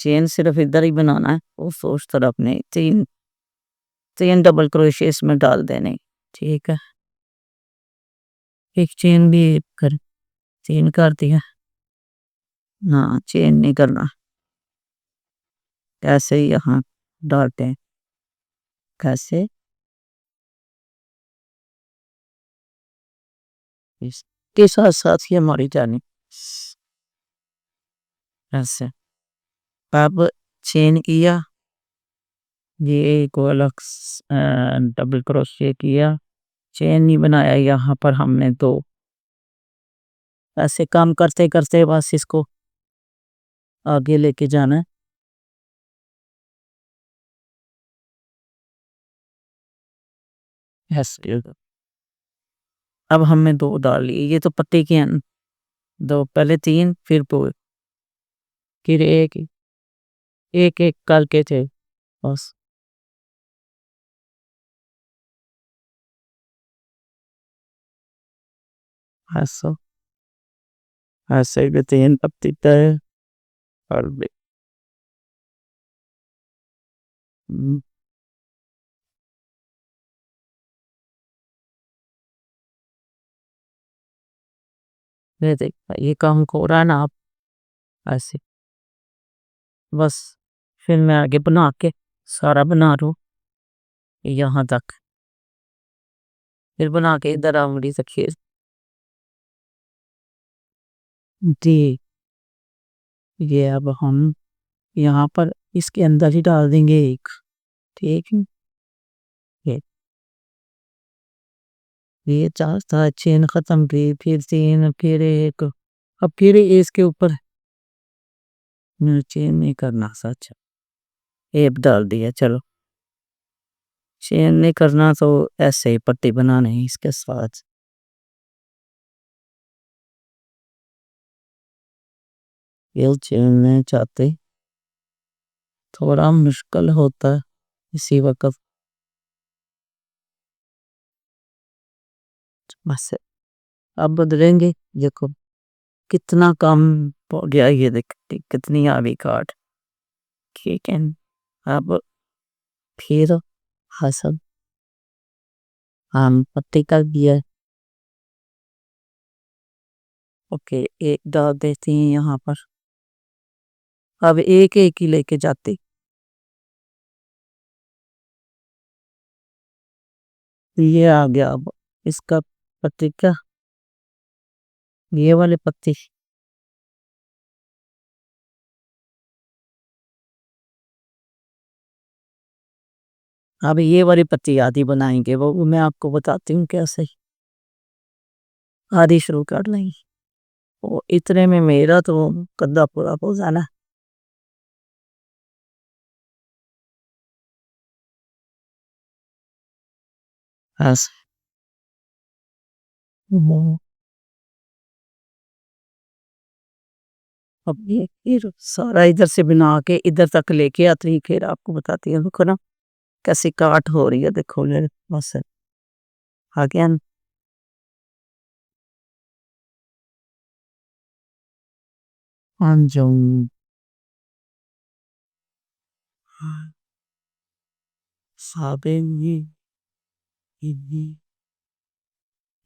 چین صرف ادھر ہی بنانا ہے، اس طرف نہیں، تین ڈبل کروشے اس میں ڈال دینے، ٹھیک ہے۔ ایک چین بھی چین کر دیا، ہاں چین نہیں کرنا، ایسے ہی یہاں ڈالتے ہیں، کیسے اس کے ساتھ ساتھ ہی ہماری جانی ایسے۔ اب چین کیا، یہ ایک الگ ڈبل کروشے کیا، چین نہیں بنایا، یہاں پر ہم نے دو ایسے کام کرتے کرتے بس اس کو آگے لے کے جانا ہے، ایسے۔ اب ہم نے دو ڈال لیے، یہ تو پتے کے ہیں، دو پہلے تین پھر دو، پھر ایک ایک ایک کر کے تھے بس، ایسا ایسے بھی تین پتی ہے اور یہ کام کو رہا نا آپ ایسے، بس پھر میں آگے بنا کے سارا بنا رہا ہوں یہاں تک، پھر بنا کے ادھر آمڑی سکھیر جی۔ یہ اب ہم یہاں پر اس کے اندر ہی ڈال دیں گے ایک، ٹھیک ہے، یہ چار چین ختم بھی، پھر تین پھر ایک، اب پھر اس کے اوپر چین نہیں کرنا، سچ ایک ڈال دیا، چلو چین نہیں کرنا تو ایسے ہی پٹی بنانا ہے اس کے ساتھ، یہ چین نہیں چاہتے، تھوڑا مشکل ہوتا ہے اسی وقت، بس اب بدلیں گے، دیکھو کتنا کم ہو گیا، یہ دیکھ کتنی آگے کاٹ، ٹھیک ہے۔ اب پھر حسب ہم پٹی کر دیا، اوکے ایک ڈال دیتے ہیں یہاں پر، اب ایک ایک ہی لے کے جاتے، یہ آ گیا اب اس کا پتی کا، یہ والے پتی اب یہ والی پتی آدھی بنائیں گے، وہ میں آپ کو بتاتی ہوں کیسے، آدھی شروع کر لیں گے، وہ اتنے میں میرا تو کدہ پورا ہو جانا، ایسے اب یہ پھر سارا ادھر سے بنا کے ادھر تک لے کے آتی، پھر آپ کو بتاتی ہوں، دیکھو نا کیسی کاٹ ہو رہی ہے، دیکھو بس آگے جاؤں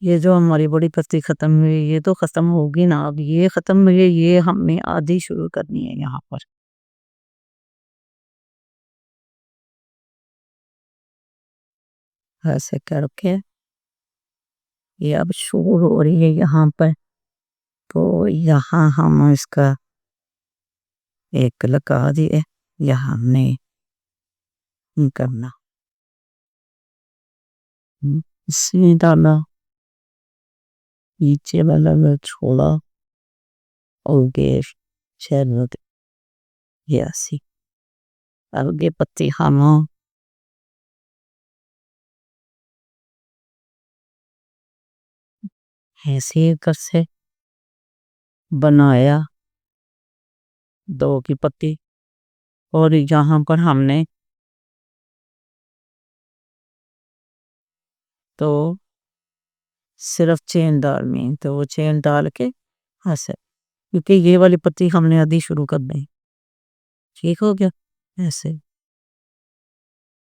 یہ جو ہماری بڑی پتی ختم ہوئی، یہ تو ختم ہوگی نا، اب یہ ختم ہوئی، یہ ہم نے آدھی شروع کرنی ہے یہاں پر، ایسے کر کے یہ اب شروع ہو رہی ہے یہاں پر، تو یہاں ہم اس کا ایک لگا دیے، یہاں ہم نے کرنا اسی ڈالا، نیچے والا میں چھوڑا اور گیش شہر یہ سی، آگے پتی ہم ایسے کر سے بنایا دو کی پتی، اور یہاں پر ہم نے تو صرف چین ڈالنی، تو وہ چین ڈال کے ایسے، کیونکہ یہ والی پتی ہم نے آدھی شروع کر دی، ٹھیک ہو گیا ایسے.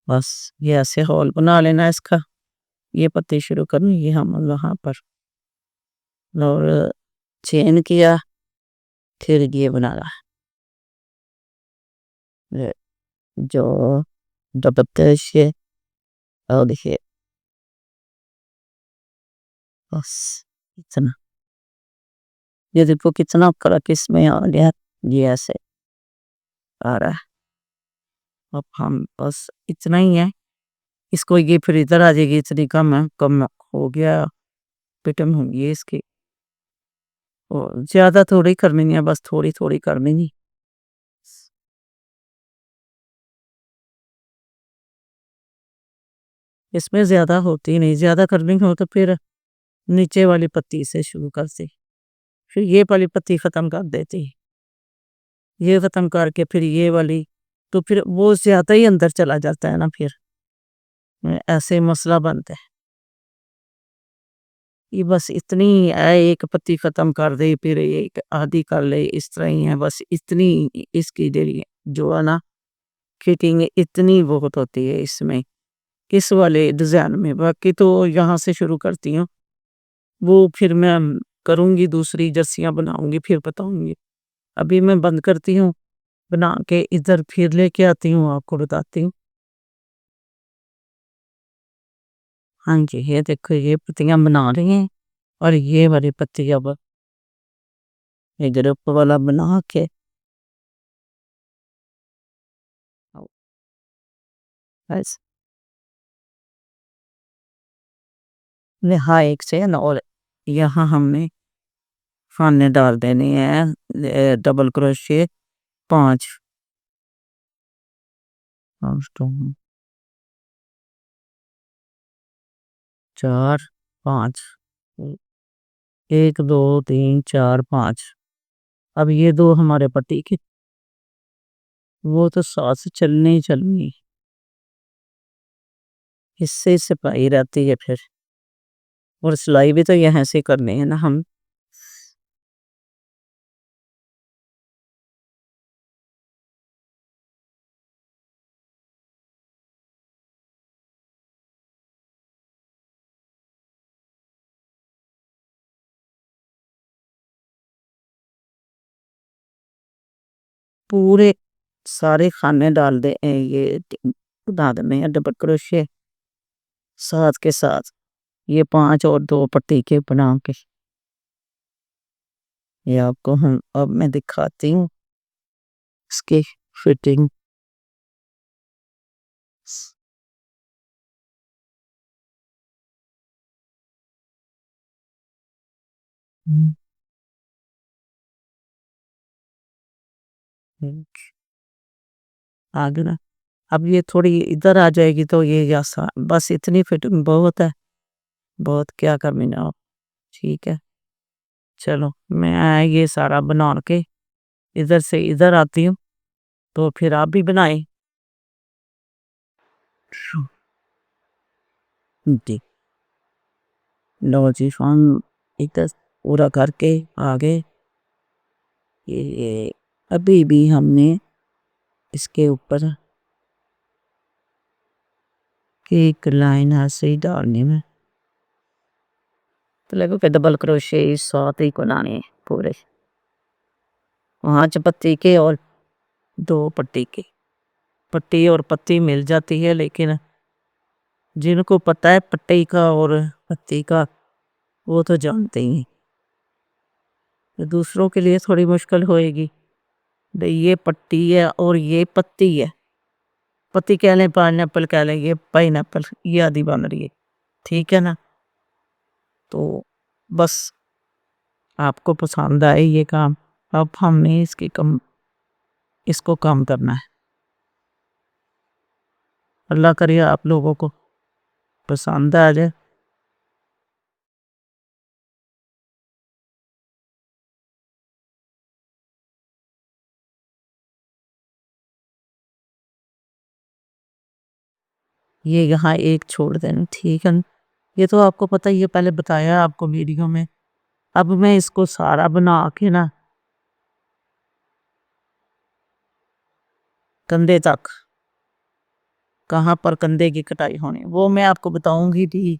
بس یہ ایسے ہول بنا لینا اس کا. یہ پتی شروع کرنی یہ ہم وہاں پر اور چین کیا پھر یہ بنا رہا جو دبتے سے اور دیکھیے بس اتنا. یہ دیکھو کتنا فرق اس میں آ گیا. یہ ایسے آ رہا ہے. اب ہم بس اتنا ہی ہے. اس کو یہ پھر ادھر آ جائے گی. اتنی کم ہو گیا. پیٹم ہوگی اس کی. زیادہ تھوڑی کرنی ہے بس تھوڑی تھوڑی کرنی ہے. اس میں زیادہ ہوتی نہیں. زیادہ کرنی ہو تو پھر نیچے والی پتی سے شروع کرتے. پھر یہ والی پتی ختم کر دیتی. یہ ختم کر کے پھر یہ والی تو پھر وہ زیادہ ہی اندر چلا جاتا ہے نا. پھر ایسے مسئلہ بنتا ہے. یہ بس اتنی ہے. ایک پتی ختم کر دے پھر ایک آدھی کر لے. اس طرح ہی ہے. بس اتنی اس کی جو ہے نا فٹنگ اتنی بہت ہوتی ہے اس میں اس والے ڈیزائن میں. باقی تو یہاں سے شروع کرتی ہوں. وہ پھر میں کروں گی دوسری جرسیاں بناؤں گی پھر بتاؤں گی. ابھی میں بند کرتی ہوں بنا کے ادھر پھر لے کے آتی ہوں آپ کو بتاتی ہوں. ہاں جی یہ دیکھو یہ پتیاں بنا رہی ہیں اور یہ والی پتی اب ادھر اوپر والا بنا کے بس ایک سے اور یہاں ہم نے فانے ڈال دینے ہیں ڈبل کروشے 5 4 5 1 2 3 4 5. اب یہ دو ہمارے پتی کے وہ تو ساتھ چلنی اس سے صفائی رہتی ہے. پھر اور سلائی بھی تو یہاں سے کرنی ہے نا ہم. پورے سارے خانے ڈال دے. یہ بنا دیں ڈبل کروشے ساتھ کے ساتھ یہ 5 اور 2 پٹی کے بنا کے. یہ آپ کو اب میں دکھاتی ہوں اس کی فٹنگ. آگے نا اب یہ تھوڑی ادھر آ جائے گی تو یہ بس اتنی فٹنگ بہت ہے. بہت کیا کرنی نا. ٹھیک ہے چلو میں یہ سارا بنا کے ادھر سے ادھر آتی ہوں تو پھر آپ بھی بنائیں. لو جی فون ادھر پورا کر کے آگے یہ ابھی بھی ہم نے اس کے اوپر ایک لائن ایسے ہی ڈالنی میں تو لگو کہ ڈبل کروشے 7 ہی بنانے پورے 5 پتی کے اور 2 پٹی کے. پٹی اور پتی مل جاتی ہے لیکن جن کو پتہ ہے پٹی کا اور پتی کا وہ تو جانتے ہی ہیں. دوسروں کے لیے تھوڑی مشکل ہوئے گی. یہ پٹی ہے اور یہ پتی ہے. پتی کہہ لیں پائن ایپل کہہ لیں یہ پائن ایپل یہ آدھی بن رہی ہے. ٹھیک ہے نا. تو بس آپ کو پسند آئے یہ کام. اب ہم نے اس کو کام کرنا ہے. اللہ کرے آپ لوگوں کو پسند آ جائے. یہ یہاں ایک چھوڑ دینا ٹھیک ہے. یہ تو آپ کو پتہ یہ پہلے بتایا آپ کو ویڈیو میں. اب میں اس کو سارا بنا کے نا کندھے تک کہاں پر کندھے کی کٹائی ہونی وہ میں آپ کو بتاؤں گی کہ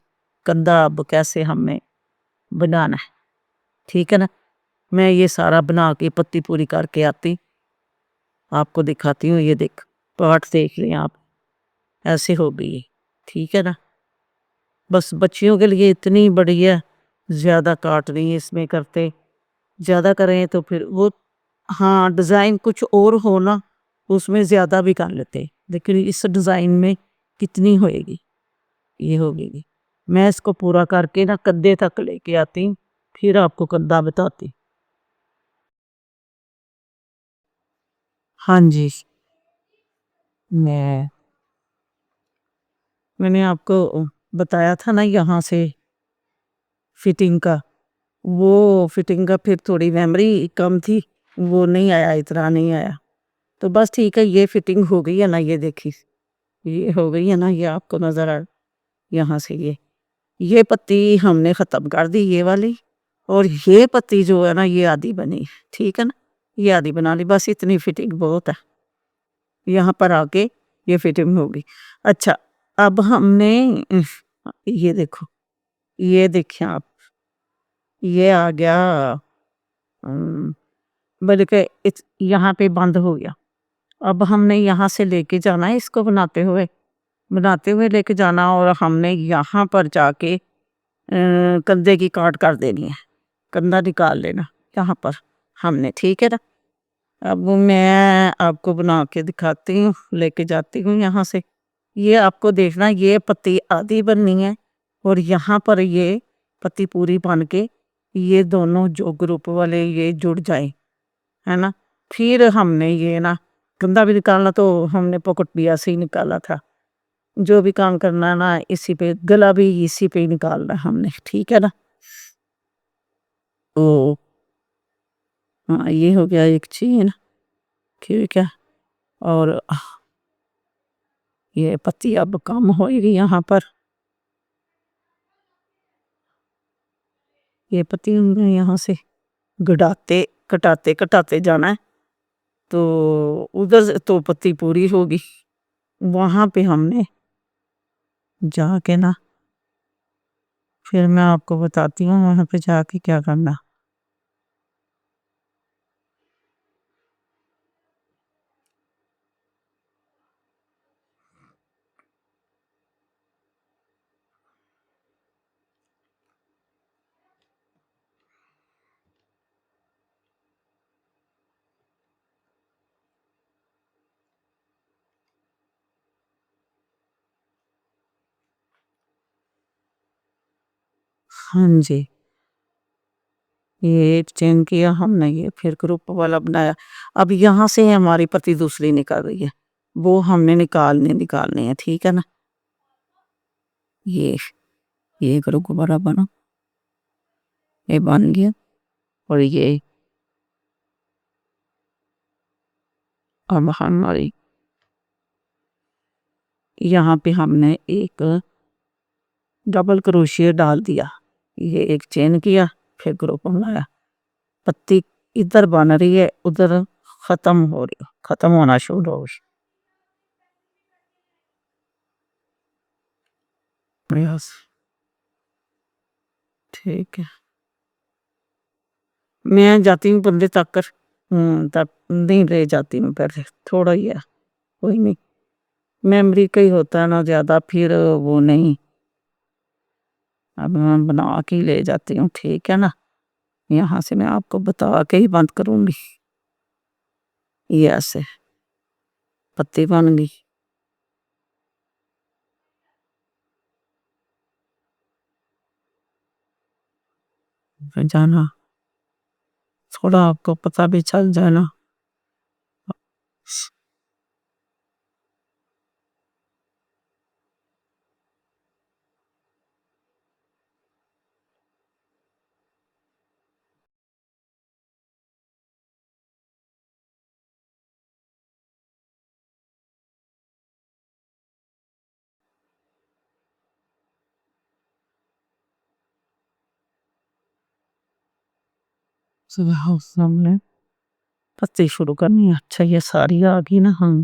کندھا اب کیسے ہم نے بنانا ہے، ٹھیک ہے نا۔ میں یہ سارا بنا کے پتی پوری کر کے آتی آپ کو دکھاتی ہوں۔ یہ دیکھ پارٹ دیکھ لیں آپ، ایسے ہو گئی، ٹھیک ہے نا۔ بس بچیوں کے لیے اتنی بڑی ہے، زیادہ کاٹ نہیں اس میں کرتے، زیادہ کریں تو پھر وہ ہاں ڈیزائن کچھ اور ہونا اس میں زیادہ بھی کر لیتے، لیکن اس ڈیزائن میں کتنی ہوئے گی، یہ ہوگی گی۔ میں اس کو پورا کر کے نا کندھے تک لے کے آتی، پھر آپ کو کندھا بتاتی۔ ہاں جی، میں نے آپ کو بتایا تھا نا یہاں سے فٹنگ کا، وہ فٹنگ کا پھر تھوڑی میموری کم تھی، وہ نہیں آیا، اتنا نہیں آیا، تو بس ٹھیک ہے یہ فٹنگ ہو گئی ہے نا۔ یہ دیکھی یہ ہو گئی ہے نا، یہ آپ کو نظر آ یہاں سے یہ پتی ہم نے ختم کر دی یہ والی، اور یہ پتی جو ہے نا یہ آدھی بنی، ٹھیک ہے نا، یہ آدھی بنا لی، بس اتنی فٹنگ بہت ہے، یہاں پر آ کے یہ فٹنگ ہوگی۔ اچھا اب ہم نے یہ دیکھو، یہ دیکھیں آپ، یہ آ گیا بلکہ یہاں پہ بند ہو گیا۔ اب ہم نے یہاں سے لے کے جانا ہے اس کو بناتے ہوئے لے کے جانا، اور ہم نے یہاں پر جا کے کندھے کی کاٹ کر دینی ہے، کندھا نکال لینا یہاں پر ہم نے، ٹھیک ہے نا۔ اب میں آپ کو بنا کے دکھاتی ہوں، لے کے جاتی ہوں یہاں سے۔ یہ آپ کو دیکھنا یہ پتی آدھی بننی ہے، اور یہاں پر یہ پتی پوری بن کے یہ دونوں جو گروپ والے یہ جڑ جائیں، ہے نا۔ پھر ہم نے یہ نا کندھا بھی نکالنا تو ہم نے پاکٹ بھی ایسے ہی نکالا تھا، جو بھی کام کرنا ہے نا اسی پہ، گلا بھی اسی پہ ہی نکالنا ہے ہم نے، ٹھیک ہے نا۔ او ہاں یہ ہو گیا ایک چین، ٹھیک ہے، اور یہ پتی اب کم ہوئے گی یہاں پر، یہ پتی یہاں سے کٹاتے جانا ہے، تو ادھر تو پتی پوری ہوگی، وہاں پہ ہم نے جا کے نا پھر میں آپ کو بتاتی ہوں وہاں پہ جا کے کیا کرنا۔ ہاں جی، یہ ایک چین کیا ہم نے، یہ پھر گروپ والا بنایا۔ اب یہاں سے ہماری پتی دوسری نکل رہی ہے، وہ ہم نے نکالنی ہے، ٹھیک ہے نا۔ یہ کرو دوبارہ بنا، یہ بن گیا، اور یہ اب ہماری یہاں پہ ہم نے ایک ڈبل کروشیہ ڈال دیا، یہ ایک چین کیا، پھر گروپ بنایا، پتی ادھر بن رہی ہے، ادھر ختم ہونا شروع ہو گئی، ٹھیک ہے۔ میں جاتی ہوں بندے تک تک نہیں لے جاتی ہوں، پہلے تھوڑا ہی ہے، کوئی نہیں، میموری کا ہی ہوتا ہے نا زیادہ، پھر وہ نہیں، اب میں بنا کے ہی لے جاتی ہوں، ٹھیک ہے نا۔ یہاں سے میں آپ کو بتا کے ہی بند کروں گی، یہ ایسے پتی بن گئی، پھر جانا تھوڑا آپ کو پتہ بھی چل جائے نا۔ صبح ہم نے پتی شروع کرنی ہے، اچھا یہ ساری آ گئی نا، ہم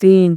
3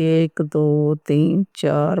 1, 2, 3, 4,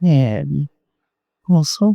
And also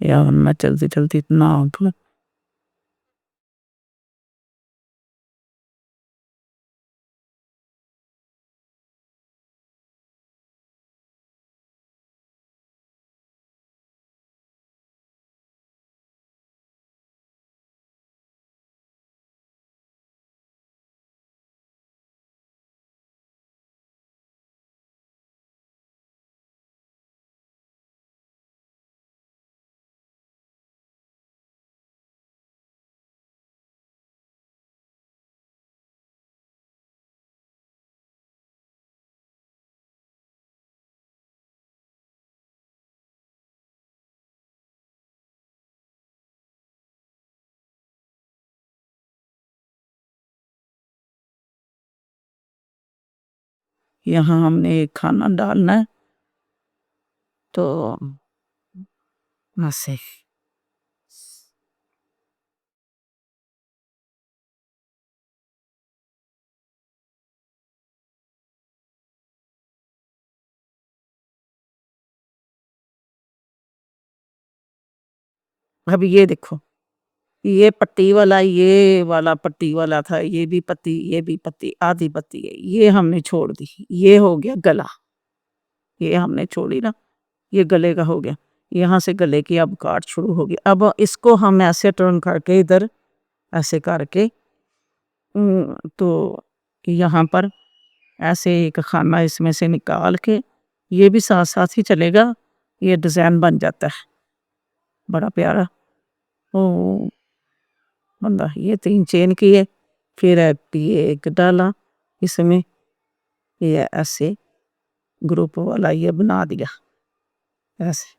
یا میں جلدی جلدی اتنا یہاں ہم نے کھانا ڈالنا ہے تو ایسے اب یہ دیکھو یہ پٹی والا یہ والا پٹی والا تھا، یہ بھی پتی یہ بھی پتی آدھی پتی ہے، یہ ہم نے چھوڑ دی، یہ ہو گیا گلا، یہ ہم نے چھوڑی نا، یہ گلے کا ہو گیا، یہاں سے گلے کی اب کاٹ شروع ہو گیا۔ اب اس کو ہم ایسے ٹرن کر کے ادھر ایسے کر کے تو یہاں پر ایسے ایک خانہ اس میں سے نکال کے یہ بھی ساتھ ساتھ ہی چلے گا، یہ ڈیزائن بن جاتا ہے بڑا پیارا۔ بندہ یہ 3 چین کیے، پھر یہ ایک ڈالا اس میں، یہ ایسے گروپ والا یہ بنا دیا ایسے۔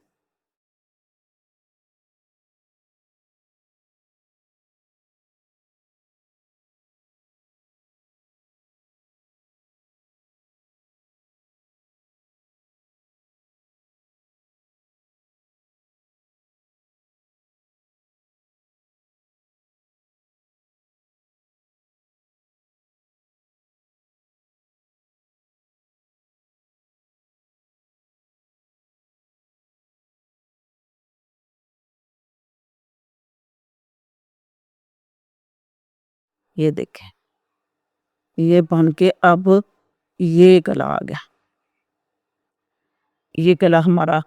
یہ دیکھیں یہ بن کے اب یہ گلا آ گیا، یہ گلا ہمارا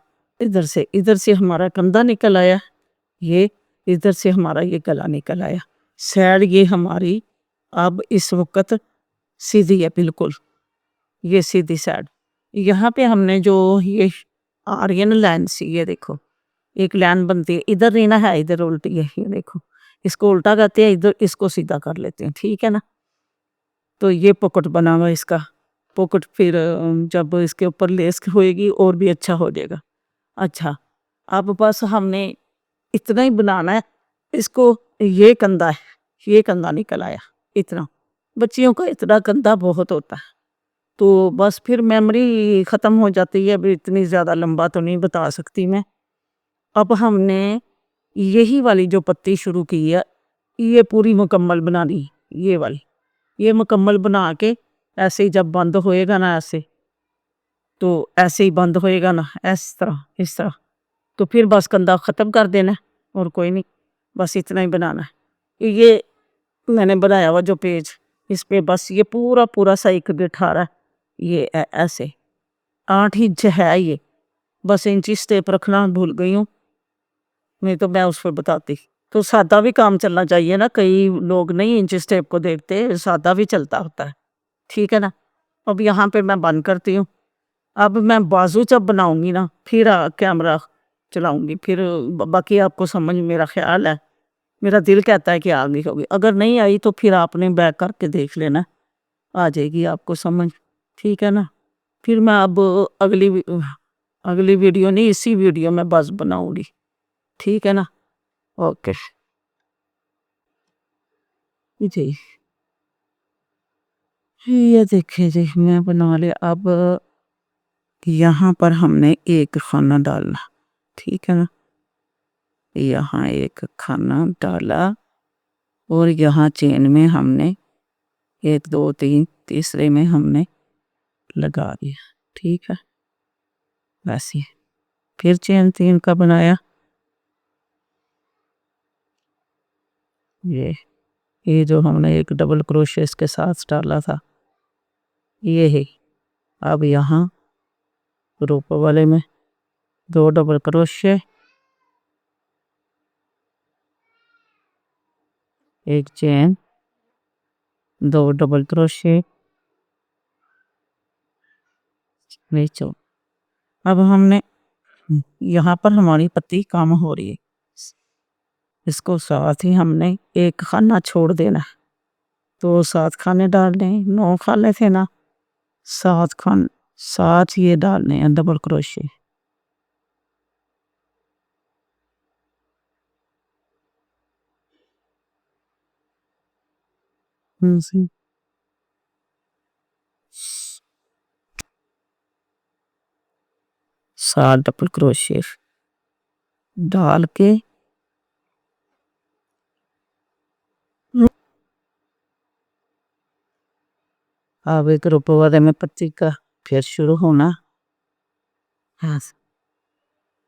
ادھر سے ہمارا کندھا نکل آیا، یہ ادھر سے ہمارا یہ گلا نکل آیا، سیڈ یہ ہماری اب اس وقت سیدھی ہے بالکل، یہ سیدھی سیڈ۔ یہاں پہ ہم نے جو یہ آرین لائن سی، یہ دیکھو ایک لائن بنتی ہے، ادھر نہیں نا ہے، ادھر الٹی ہے، یہ دیکھو اس کو الٹا کرتے ہیں، ادھر اس کو سیدھا کر لیتے ہیں، ٹھیک ہے نا۔ تو یہ پوکٹ بنا ہوا اس کا پوکٹ، پھر جب اس کے اوپر لیس ہوئے گی اور بھی اچھا ہو جائے گا۔ اچھا اب بس ہم نے اتنا ہی بنانا ہے اس کو، یہ کندھا ہے، یہ کندھا نکل آیا اتنا، بچیوں کا اتنا کندھا بہت ہوتا ہے، تو بس پھر میموری ختم ہو جاتی ہے، اب اتنی زیادہ لمبا تو نہیں بتا سکتی میں۔ اب ہم نے یہی والی جو پتی شروع کی ہے یہ پوری مکمل بنانی، یہ والی یہ مکمل بنا کے ایسے ہی جب بند ہوئے گا نا، ایسے تو ایسے ہی بند ہوئے گا نا، اس طرح تو پھر بس کندھا ختم کر دینا اور کوئی نہیں، بس اتنا ہی بنانا ہے۔ یہ میں نے بنایا ہوا جو پیج، اس پہ بس یہ پورا سا ایک بٹھا رہا ہے، یہ ایسے 8 انچ ہے، یہ بس انچ ٹیپ رکھنا بھول گئی ہوں، نہیں تو میں اس پہ بتاتی۔ تو سادہ بھی کام چلنا چاہیے نا، کئی لوگ نہیں انچ ٹیپ کو دیکھتے، سادہ بھی چلتا ہوتا ہے، ٹھیک ہے نا۔ اب یہاں پہ میں بند کرتی ہوں، اب میں بازو جب بناؤں گی نا پھر کیمرہ چلاؤں گی، پھر باقی آپ کو سمجھ، میرا خیال ہے، میرا دل کہتا ہے کہ آگے ہوگی، اگر نہیں آئی تو پھر آپ نے بیک کر کے دیکھ لینا، آ جائے گی آپ کو سمجھ، ٹھیک ہے نا۔ پھر میں اب اگلی ویڈیو نہیں، اسی ویڈیو میں بس بناؤں گی، ٹھیک ہے نا۔ اوکے جی، یہ دیکھیں جی میں بنا لیا۔ اب یہاں پر ہم نے ایک خانہ ڈالنا، ٹھیک ہے نا، یہاں ایک خانہ ڈالا اور یہاں چین میں ہم نے 1 2 3 تیسرے میں ہم نے لگا دیا، ٹھیک ہے، ویسے پھر چین 3 کا بنایا، یہ جو ہم نے ایک ڈبل کروشے اس کے ساتھ ڈالا تھا یہ ہے. اب یہاں گروپ والے میں 2 ڈبل کروشے، ایک چین، 2 ڈبل کروشے نیچے. اب ہم نے یہاں پر ہماری پتی کام ہو رہی ہے، اس کو ساتھ ہی ہم نے ایک خانہ چھوڑ دینا. تو 7 خانے ڈالنے، 9 خانے تھے نا، 7 یہ ڈالنے ہیں ڈبل کروشے. 7 ڈبل کروشے ڈال کے اب ایک گروپ والے میں پتی کا پھر شروع ہونا.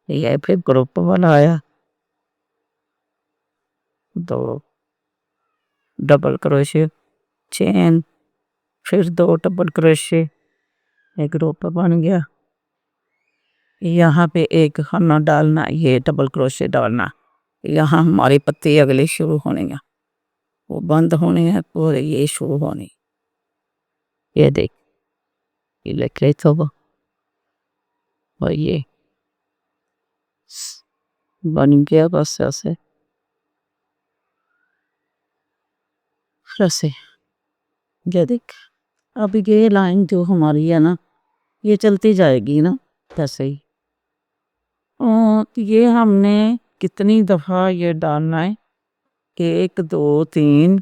یہ پھر گروپ والا آیا، 2 ڈبل کروشے، چین، پھر 2 ڈبل کروشے، ایک گروپ بن گیا. یہاں پہ ایک خانہ ڈالنا، یہ ڈبل کروشے ڈالنا. یہاں ہماری پتی اگلی شروع ہونی ہے، وہ بند ہونی ہے اور یہ شروع ہونی. یہ دیکھ یہ لکھ رہے تو اور یہ بن گیا. بس ایسے یہ دیکھ. اب یہ لائن جو ہماری ہے نا یہ چلتی جائے گی نا ایسے ہی. یہ ہم نے کتنی دفعہ یہ ڈالنا ہے؟ 1 2 3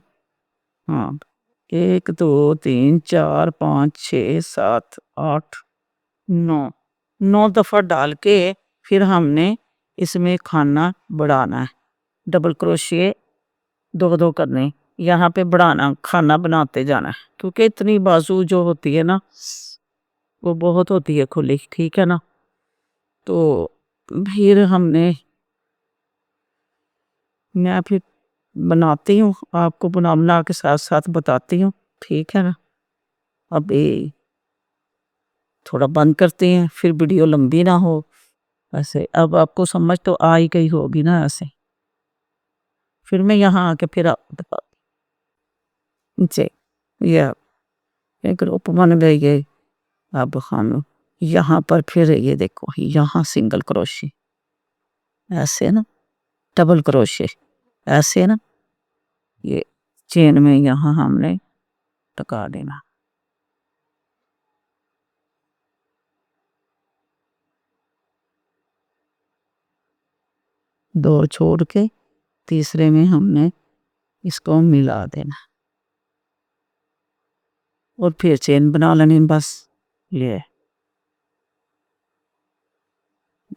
1 2 3 4 5 6 7 8 9 دفعہ ڈال کے پھر ہم نے اس میں خانہ بڑھانا ہے. ڈبل کروشے 2 کرنے، یہاں پہ بڑھانا، خانہ بناتے جانا ہے. کیونکہ اتنی بازو جو ہوتی ہے نا وہ بہت ہوتی ہے کھلی، ٹھیک ہے نا. تو پھر ہم نے میں پھر بناتی ہوں، آپ کو بنا کے ساتھ ساتھ بتاتی ہوں، ٹھیک ہے نا. اب تھوڑا بند کرتے ہیں پھر ویڈیو لمبی نہ ہو ایسے. اب آپ کو سمجھ تو آ ہی گئی ہوگی نا ایسے. پھر میں یہاں آ کے پھر آپ بتاتی یہ گروپ بن گئی. اب ہم یہاں پر پھر یہ دیکھو یہاں سنگل کروشے ایسے نا، ڈبل کروشے ایسے نا، یہ چین میں یہاں ہم نے ٹکا دینا. 2 چھوڑ کے تیسرے میں ہم نے اس کو ملا دینا اور پھر چین بنا لینی. بس یہ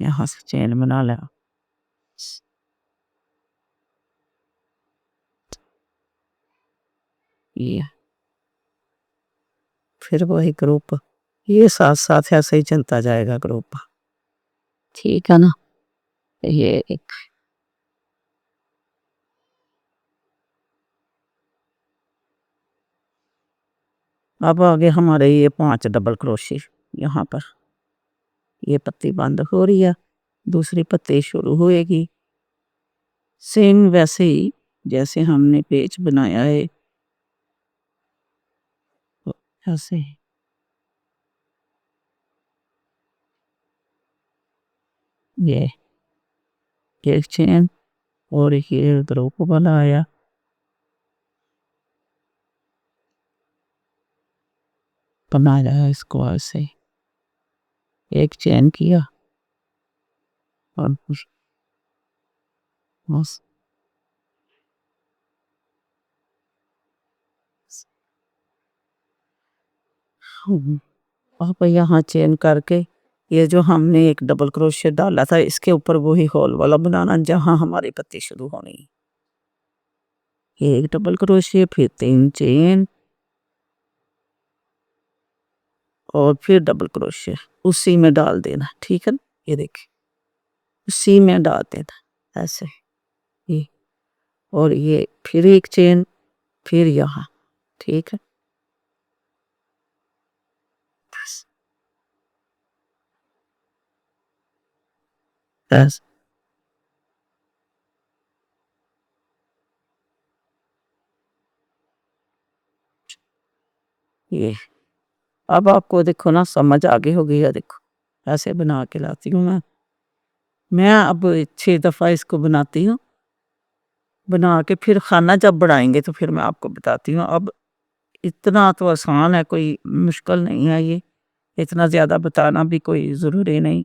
یہاں سے چین بنا لینا. یہ پھر وہی گروپ یہ ساتھ ساتھ ایسے ہی چلتا جائے گا گروپ، ٹھیک ہے نا. یہ ایک اب آگے ہمارے یہ 5 ڈبل کروشے. یہاں پر یہ پتی بند ہو رہی ہے، دوسری پتی شروع ہوئے گی. سیم ویسے ہی جیسے ہم نے پیچ بنایا ہے ایسے ہی. یہ چین اور یہ گروپ والا آیا، بنایا ہے اس کو ایسے. ایک چین کیا اور بس آپ یہاں چین کر کے یہ جو ہم نے ایک ڈبل کروشے ڈالا تھا اس کے اوپر وہی ہول والا بنانا جہاں ہماری پتی شروع ہونی. ایک ڈبل کروشے، پھر 3 چین اور پھر ڈبل کروشے اسی میں ڈال دینا، ٹھیک ہے نا. یہ دیکھیں اسی میں ڈال دینا ایسے. اور یہ پھر ایک چین، پھر یہاں، ٹھیک ہے بس یہ اب آپ کو دیکھو نا سمجھ آگے ہو گئی ہے، دیکھو ایسے بنا کے لاتی ہوں میں اب 6 دفعہ اس کو بناتی ہوں، بنا کے پھر کھانا جب بڑھائیں گے تو پھر میں آپ کو بتاتی ہوں۔ اب اتنا تو آسان ہے، کوئی مشکل نہیں ہے، یہ اتنا زیادہ بتانا بھی کوئی ضروری نہیں،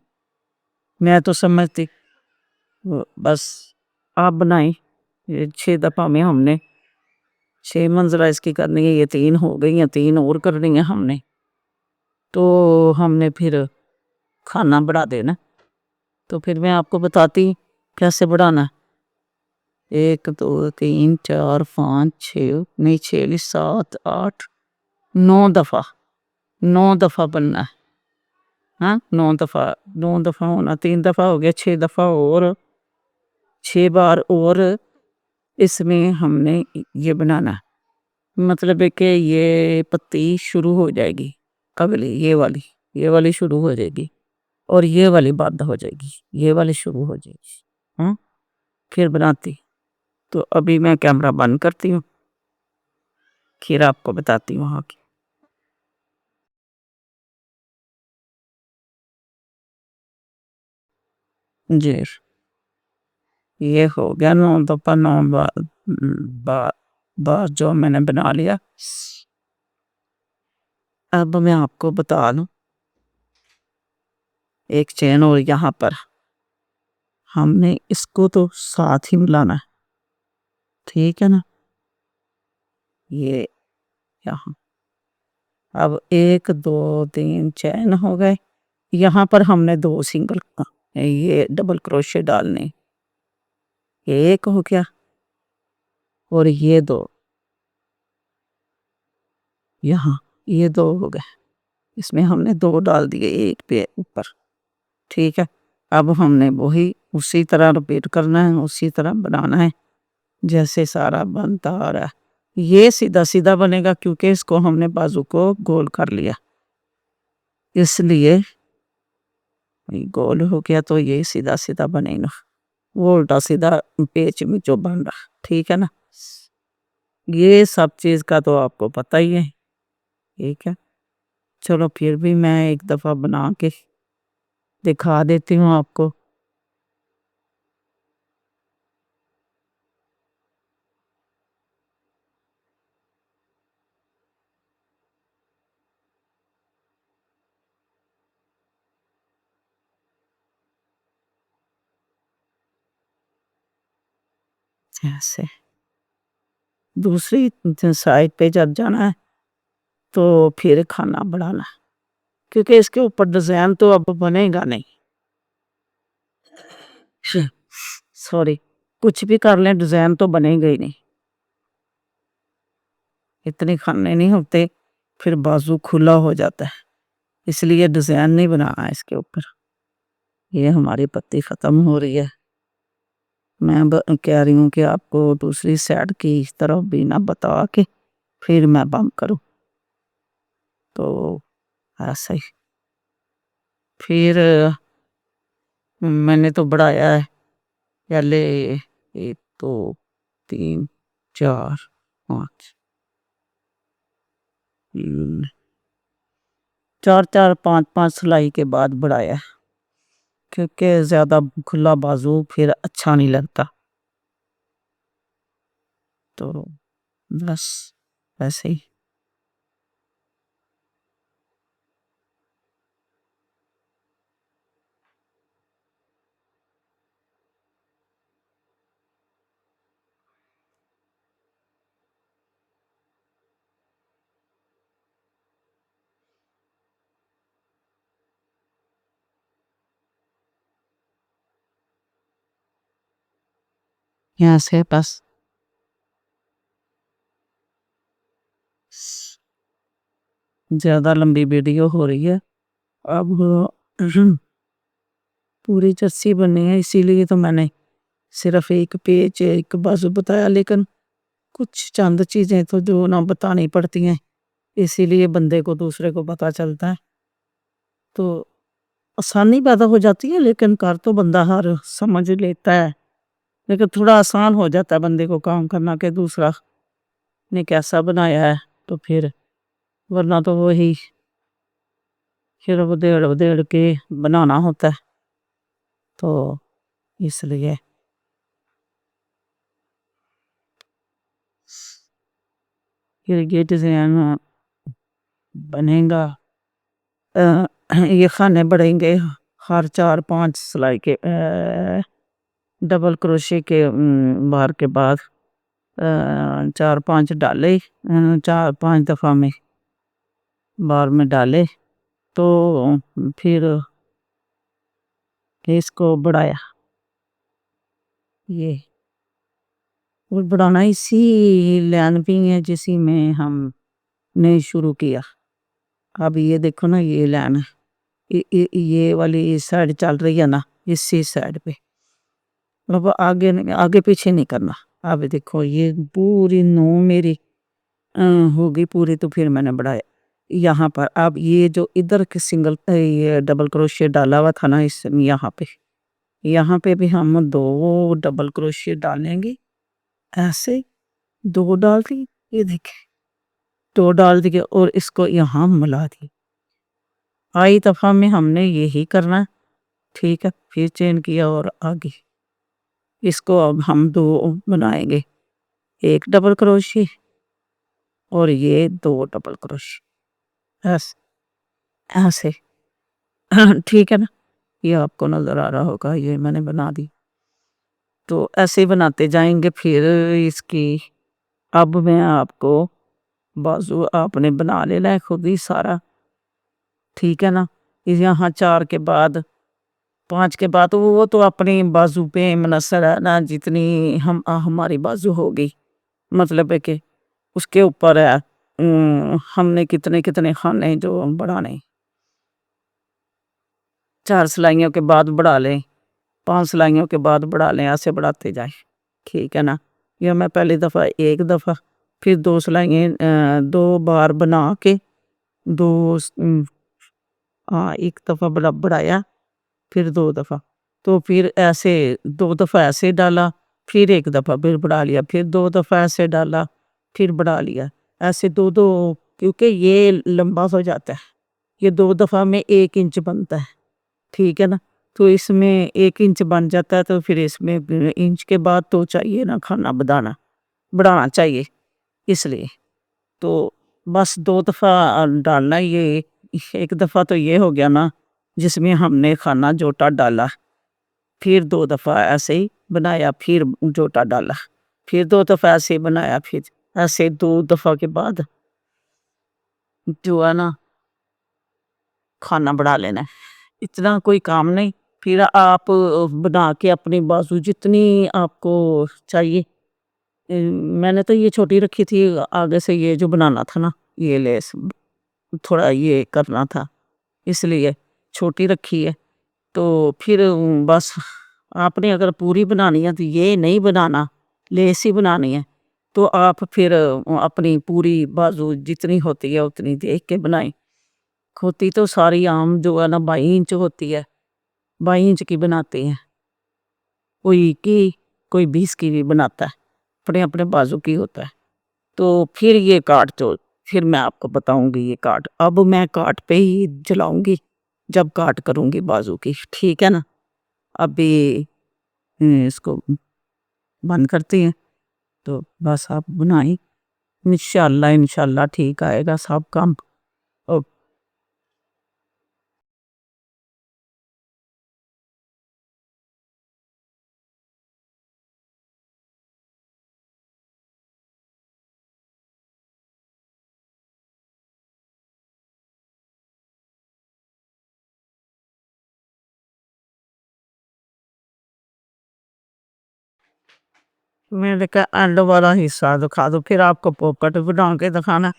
میں تو سمجھتی بس آپ بنائیں۔ یہ 6 دفعہ میں ہم نے 6 منزلہ اس کی کرنی ہے، یہ 3 ہو گئی ہیں، 3 اور کرنی ہے ہم نے، تو ہم نے پھر کھانا بڑھا دینا۔ تو پھر میں آپ کو بتاتی ہوں کیسے بڑھانا۔ 1 2 3 4 5 6 نہیں 6 نہیں 7 8 9 دفعہ، 9 دفعہ بننا ہے، ہاں 9 دفعہ، 9 دفعہ ہونا، 3 دفعہ ہو گیا، 6 دفعہ اور 6 بار اور اس میں ہم نے یہ بنانا ہے، مطلب ہے کہ یہ پتی شروع ہو جائے گی، اگلی یہ والی شروع ہو جائے گی اور یہ والی بند ہو جائے گی، یہ والی شروع ہو جائے گی، ہاں پھر بناتی۔ تو ابھی میں کیمرہ بند کرتی ہوں، پھر آپ کو بتاتی ہوں وہاں کی۔ جی یہ ہو گیا 9 دفعہ، 9 بار جو میں نے بنا لیا۔ اب میں آپ کو بتا دوں ایک چین اور یہاں پر ہم نے اس کو تو ساتھ ہی ملانا ہے، ٹھیک ہے نا، یہ یہاں اب 1 2 3 چین ہو گئے، یہاں پر ہم نے 2 سنگل یہ ڈبل کروشے ڈالنے، یہ ایک ہو گیا اور یہ 2 یہاں، یہ 2 ہو گئے، اس میں ہم نے 2 ڈال دیے ایک پہ اوپر، ٹھیک ہے۔ اب ہم نے وہی اسی طرح رپیٹ کرنا ہے، اسی طرح بنانا ہے جیسے سارا بنتا آ رہا ہے۔ یہ سیدھا سیدھا بنے گا کیونکہ اس کو ہم نے بازو کو گول کر لیا، اس لیے گول ہو گیا تو یہ سیدھا سیدھا بنے گا، وہ الٹا سیدھا پیچ میں جو بن رہا، ٹھیک ہے نا۔ یہ سب چیز کا تو آپ کو پتہ ہی ہے، ٹھیک ہے۔ چلو پھر بھی میں ایک دفعہ بنا کے دکھا دیتی ہوں آپ کو۔ ایسے دوسری سائڈ پہ جب جانا ہے تو پھر کھانا بڑھانا ہے، کیونکہ اس کے اوپر ڈیزائن تو اب بنے گا نہیں، سوری، کچھ بھی کر لیں ڈیزائن تو بنے گا ہی نہیں، اتنے کھانے نہیں ہوتے، پھر بازو کھلا ہو جاتا ہے، اس لیے ڈیزائن نہیں بنانا ہے اس کے اوپر۔ یہ ہماری پتی ختم ہو رہی ہے، میں کہہ رہی ہوں کہ آپ کو دوسری سائڈ کی طرف بھی نہ بتا کے پھر میں بند کروں، تو ایسا ہی پھر میں نے تو بڑھایا ہے پہلے 1 2 3 4 5 4 4 5 5 سلائی کے بعد بڑھایا ہے، کیونکہ زیادہ کھلا بازو پھر اچھا نہیں لگتا، تو بس ایسے ہی یہاں سے بس زیادہ لمبی ویڈیو ہو رہی ہے، اب پوری جرسی بننی ہے، اسی لیے تو میں نے صرف ایک پیج ایک بازو بتایا، لیکن کچھ چند چیزیں تو جو نہ بتانی پڑتی ہیں، اسی لیے بندے کو دوسرے کو پتہ چلتا ہے، تو آسانی پیدا ہو جاتی ہے، لیکن کر تو بندہ ہر سمجھ لیتا ہے، لیکن تھوڑا آسان ہو جاتا ہے بندے کو کام کرنا کہ دوسرا نے کیسا بنایا ہے، تو پھر ورنہ تو وہی پھر ادھیڑ ادھیڑ کے بنانا ہوتا ہے، تو اس لیے پھر یہ ڈیزائن بنے گا، یہ خانے بڑھیں گے ہر 4-5 سلائی کے ڈبل کروشے کے بار کے بعد 4-5 ڈالے، 4-5 دفعہ میں بار میں ڈالے، تو پھر اس کو بڑھایا، یہ اور بڑھانا اسی لین پہ ہے جسی میں ہم نے شروع کیا۔ اب یہ دیکھو نا، یہ لین یہ والی سائڈ چل رہی ہے نا، اسی سائڈ پہ اب آگے پیچھے نہیں کرنا۔ اب دیکھو یہ پوری 9 میری ہوگی پوری، تو پھر میں نے بڑھایا یہاں پر۔ اب یہ جو ادھر کے سنگل یہ ڈبل کروشے ڈالا ہوا تھا نا، اس یہاں پہ بھی ہم 2 ڈبل کروشے ڈالیں گے، ایسے 2 ڈال دی، یہ دیکھیں 2 ڈال دیے، اور اس کو یہاں ملا دی۔ آئی دفعہ میں ہم نے یہی کرنا ہے، ٹھیک ہے، پھر چین کیا اور آگے اس کو اب ہم 2 بنائیں گے، ایک ڈبل کروشے اور یہ 2 ڈبل کروشے، ایسے ٹھیک ہے نا، یہ آپ کو نظر آ رہا ہوگا، یہ میں نے بنا دی، تو ایسے بناتے جائیں گے پھر اس کی۔ اب میں آپ کو بازو آپ نے بنا لینا ہے خود ہی سارا، ٹھیک ہے نا، یہاں 4 کے بعد 5 کے بعد وہ تو اپنی بازو پہ منحصر ہے نا، جتنی ہماری بازو ہوگی، مطلب ہے کہ اس کے اوپر ہے ہم نے کتنے خانے جو بڑھانے، 4 سلائیوں کے بعد بڑھا لیں، 5 سلائیوں کے بعد بڑھا لیں، ایسے بڑھاتے جائیں، ٹھیک ہے نا۔ یہ میں پہلی دفعہ ایک دفعہ، پھر 2 سلائیاں 2 بار بنا کے 2 ایک دفعہ بڑھایا، پھر 2 دفعہ، تو پھر ایسے 2 دفعہ ایسے ڈالا، پھر ایک دفعہ پھر بڑھا لیا، پھر 2 دفعہ ایسے ڈالا، پھر بڑھا لیا، ایسے 2 کیونکہ یہ لمبا ہو جاتا ہے، یہ 2 دفعہ میں 1 انچ بنتا ہے، ٹھیک ہے نا، تو اس میں 1 انچ بن جاتا ہے، تو پھر اس میں انچ کے بعد تو چاہیے نا کھانا بڑھانا چاہیے، اس لیے تو بس 2 دفعہ ڈالنا، یہ ایک دفعہ تو یہ ہو گیا نا جس میں ہم نے کھانا جوٹا ڈالا، پھر 2 دفعہ ایسے ہی بنایا، پھر جوٹا ڈالا، پھر 2 دفعہ ایسے ہی بنایا، پھر ایسے 2 دفعہ کے بعد جو ہے نا کھانا بڑھا لینا ہے، اتنا کوئی کام نہیں، پھر آپ بنا کے اپنی بازو جتنی آپ کو چاہیے، میں نے تو یہ چھوٹی رکھی تھی، آگے سے یہ جو بنانا تھا نا، یہ لیس تھوڑا یہ کرنا تھا، اس لیے چھوٹی رکھی ہے، تو پھر بس آپ نے اگر پوری بنانی ہے تو یہ نہیں بنانا، لیس ہی بنانی ہے، تو آپ پھر اپنی پوری بازو جتنی ہوتی ہے اتنی دیکھ کے بنائیں، ہوتی تو ساری عام جو ہے نا 22 انچ ہوتی ہے، 22 انچ کی بناتے ہیں، کوئی 20 کی بھی بناتا ہے، اپنے اپنے بازو کی ہوتا ہے، تو پھر یہ کاٹ جو پھر میں آپ کو بتاؤں گی، یہ کاٹ اب میں کاٹ پہ ہی جلاؤں گی جب کاٹ کروں گی بازو کی، ٹھیک ہے نا۔ ابھی اس کو بند کرتے ہیں، تو بس آپ بنائیں، انشاءاللہ ٹھیک آئے گا سب کام۔ میں نے کہا اینڈ والا حصہ دکھا دو، پھر آپ کو پوپٹ بنا کے دکھانا،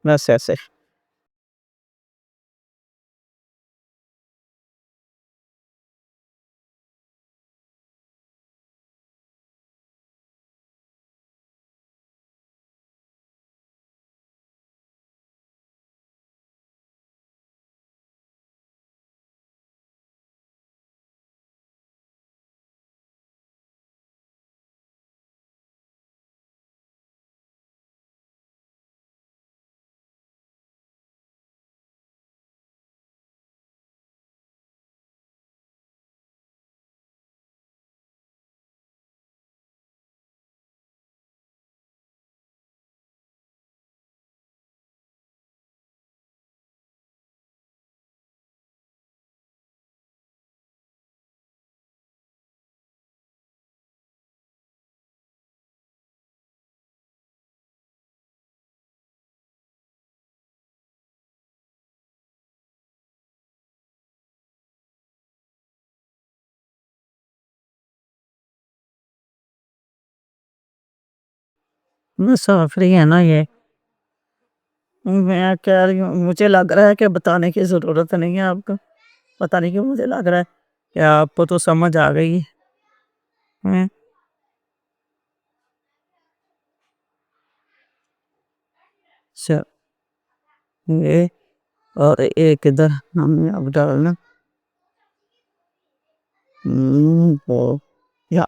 بس ایسے۔ مسافری ہے نا یہ، میں کہہ رہی ہوں مجھے لگ رہا ہے کہ بتانے کی ضرورت نہیں ہے آپ کو، پتہ نہیں کیوں مجھے لگ رہا ہے کہ آپ کو تو سمجھ آ گئی ہے۔ اچھا یہ اور ایک ادھر ہم نے اب ڈالنا وہ یا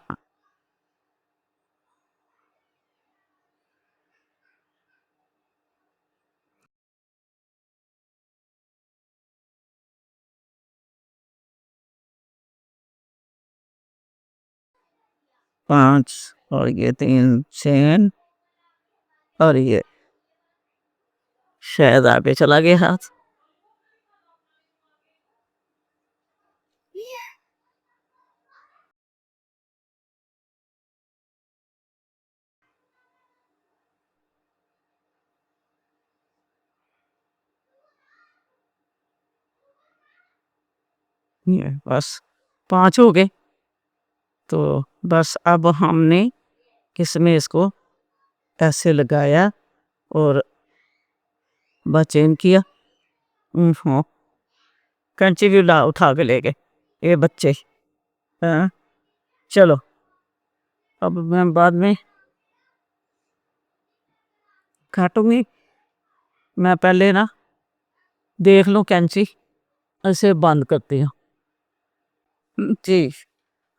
پانچ اور یہ تین چین اور یہ شاید آگے چلا گیا ہاتھ، یہ بس پانچ ہو گئے، تو بس اب ہم نے اس میں اس کو ایسے لگایا اور بس چین کیا، ہاں کنچی بھی اٹھا کے لے گئے یہ بچے، ہاں چلو اب میں بعد میں کاٹوں گی، میں پہلے نا دیکھ لوں کینچی اسے بند کرتی ہوں جی۔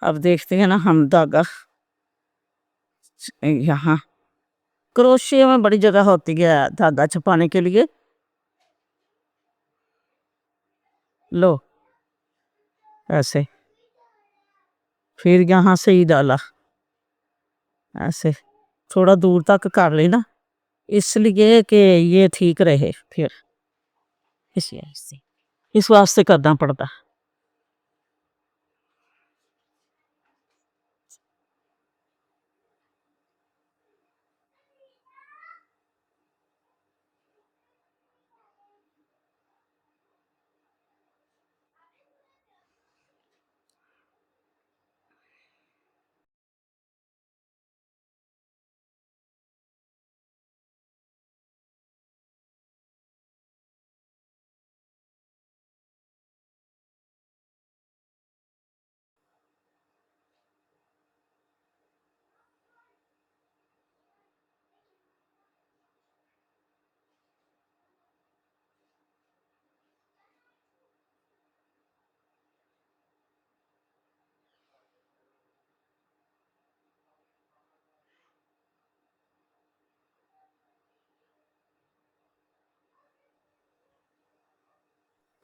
اب دیکھتے ہیں نا ہم دھاگا یہاں کروشیا میں بڑی جگہ ہوتی ہے دھاگا چھپانے کے لیے، لو ایسے پھر یہاں سے ہی ڈالا ایسے تھوڑا دور تک کر لینا اس لیے کہ یہ ٹھیک رہے، پھر اس واسطے کرنا پڑتا۔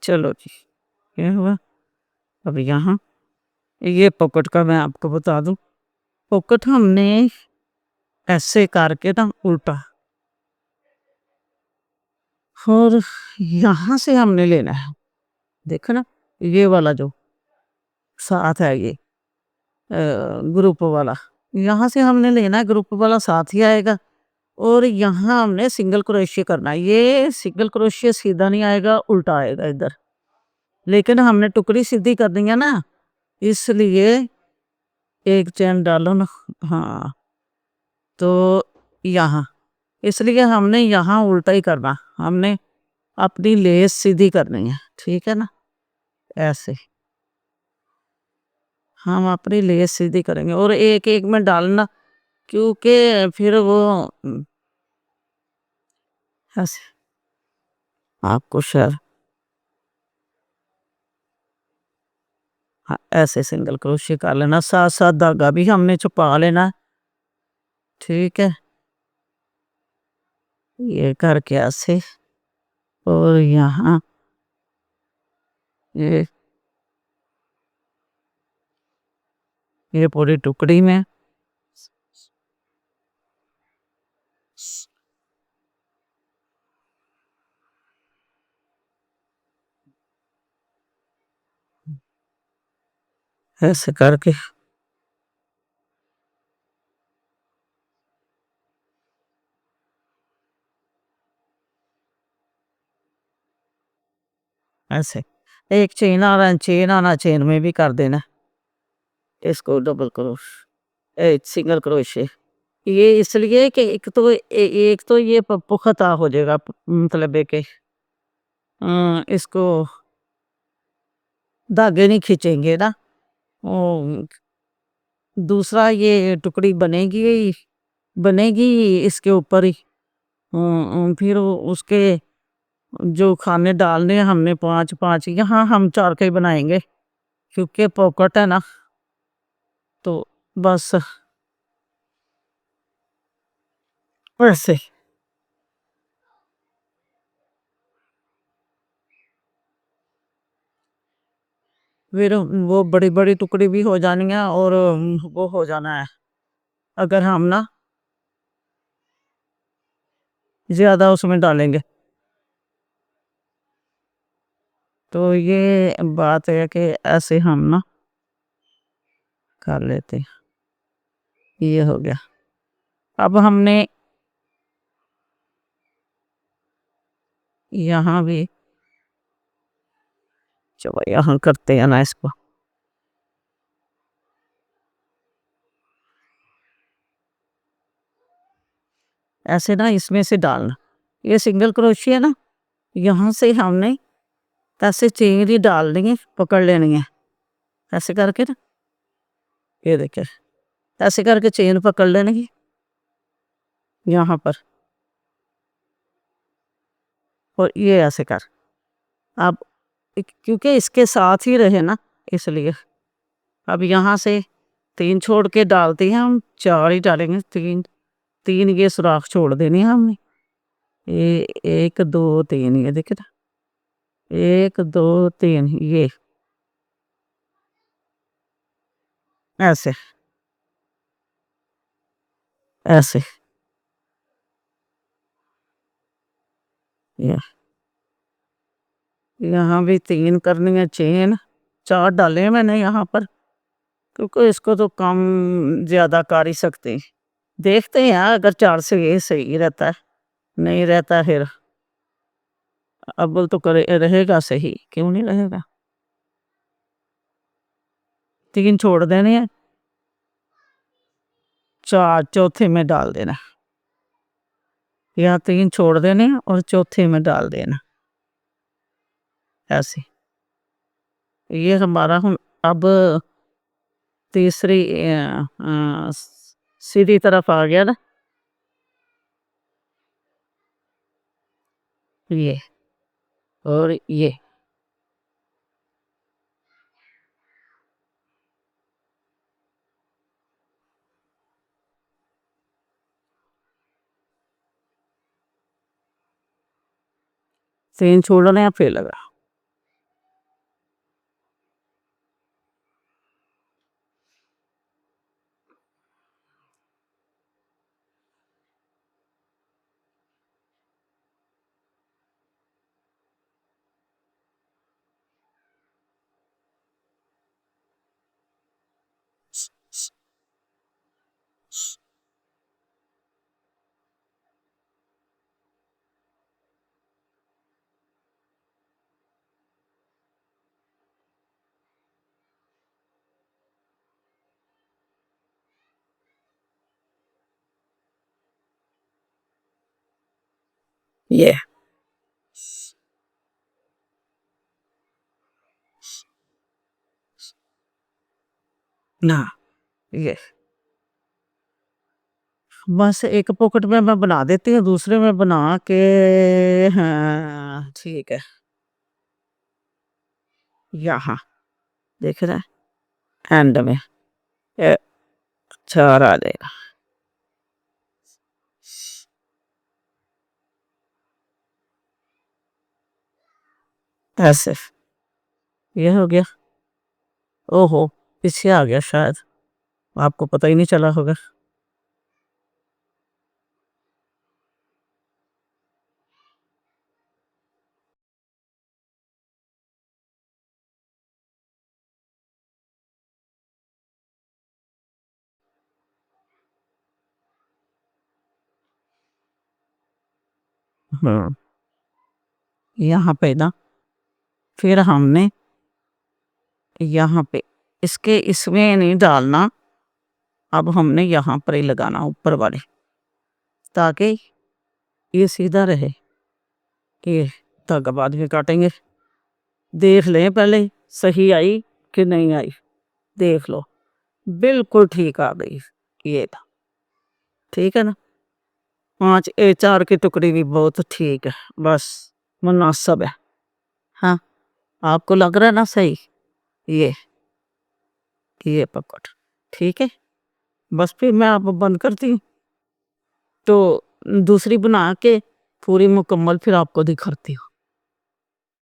چلو جی یہ ہوا، اب یہاں یہ پاکٹ کا میں آپ کو بتا دوں، پاکٹ ہم نے ایسے کر کے نا الٹا اور یہاں سے ہم نے لینا ہے، دیکھو نا یہ والا جو ساتھ ہے یہ گروپ والا، یہاں سے ہم نے لینا ہے، گروپ والا ساتھ ہی آئے گا، اور یہاں ہم نے سنگل کروشیا کرنا ہے، یہ سنگل کروشیا سیدھا نہیں آئے گا الٹا آئے گا ادھر، لیکن ہم نے ٹکڑی سیدھی کرنی ہے نا اس لیے ایک چین ڈالو نا، ہاں تو یہاں اس لیے ہم نے یہاں الٹا ہی کرنا، ہم نے اپنی لیس سیدھی کرنی ہے، ٹھیک ہے نا، ایسے ہم اپنی لیس سیدھی کریں گے اور ایک ایک میں ڈالنا کیونکہ پھر وہ ایسے آپ کو شاید ایسے سنگل کروشیا کر لینا، ساتھ ساتھ دھاگا بھی ہم نے چھپا لینا، ٹھیک ہے، یہ کر کے ایسے اور یہاں یہ پوری ٹکڑی میں ایسے کر کے ایسے ایک چین آنا چین میں بھی کر دینا اس کو ڈبل کروش سنگل کروشے یہ اس لیے کہ ایک تو یہ پختہ ہو جائے گا، مطلب ہے کہ اس کو دھاگے نہیں کھینچیں گے نا، دوسرا یہ ٹکڑی بنے گی اس کے اوپر ہی، پھر اس کے جو کھانے ڈالنے ہم نے 5 یہاں ہم 4 کے بنائیں گے کیونکہ پوکٹ ہے نا، تو بس ایسے پھر وہ بڑی بڑی ٹکڑی بھی ہو جانی ہے، اور وہ ہو جانا ہے اگر ہم نا زیادہ اس میں ڈالیں گے، تو یہ بات ہے کہ ایسے ہم نا کر لیتے، یہ ہو گیا۔ اب ہم نے یہاں بھی چلو یہاں کرتے ہیں نا اس کو، ایسے نا اس میں سے ڈالنا، یہ سنگل کروشیا ہے نا، یہاں سے ہم نے ایسے چین ہی ڈال دیں گے، پکڑ لینی ہے ایسے کر کے نا، یہ دیکھیں ایسے کر کے چین پکڑ لینے گی یہاں پر، اور یہ ایسے کر، اب کیونکہ اس کے ساتھ ہی رہے نا اس لیے اب یہاں سے 3 چھوڑ کے ڈالتے ہیں، ہم 4 ہی ڈالیں گے، 3 یہ سوراخ چھوڑ دینے ہیں ہم نے، 1 2 3 یہ دیکھیں نا، 1 2 3 یہ ایسے ایسے یہاں بھی 3 کرنی ہے چین، 4 ڈالے ہیں میں نے یہاں پر، کیونکہ اس کو تو کم زیادہ کر ہی سکتے ہیں، دیکھتے ہیں اگر 4 سے یہ صحیح رہتا ہے، نہیں رہتا پھر اول تو رہے گا صحیح، کیوں نہیں رہے گا، 3 چھوڑ دینے ہیں، 4 چوتھے میں ڈال دینا، یا 3 چھوڑ دینے ہیں اور چوتھے میں ڈال دینا ایسے، یہ ہمارا اب تیسری سیدھی طرف آ گیا نا، یہ اور یہ چین چھوڑنے ہیں پھر لگا، یہ نا، یہ بس ایک پاکٹ میں بنا دیتی ہوں، دوسرے میں بنا کے، ہاں ٹھیک ہے، یہاں دیکھ رہے ہیں اینڈ میں 4 آ جائے گا ایسے، یہ ہو گیا، اوہو پیچھے آ گیا شاید، آپ کو پتہ ہی نہیں چلا ہوگا، ہاں یہاں پہ نا، پھر ہم نے یہاں پہ اس میں نہیں ڈالنا، اب ہم نے یہاں پر ہی لگانا اوپر والے، تاکہ یہ سیدھا رہے۔ یہ دھاگا بعد میں کاٹیں گے، دیکھ لیں پہلے صحیح آئی کہ نہیں آئی، دیکھ لو بالکل ٹھیک آ گئی، یہ تھا ٹھیک ہے نا۔ 4 کی ٹکڑی بھی بہت ٹھیک ہے، بس مناسب ہے۔ ہاں آپ کو لگ رہا ہے نا صحیح، یہ پکڑ ٹھیک ہے۔ بس پھر میں آپ بند کرتی ہوں، تو دوسری بنا کے پوری مکمل پھر آپ کو دکھاتی ہوں۔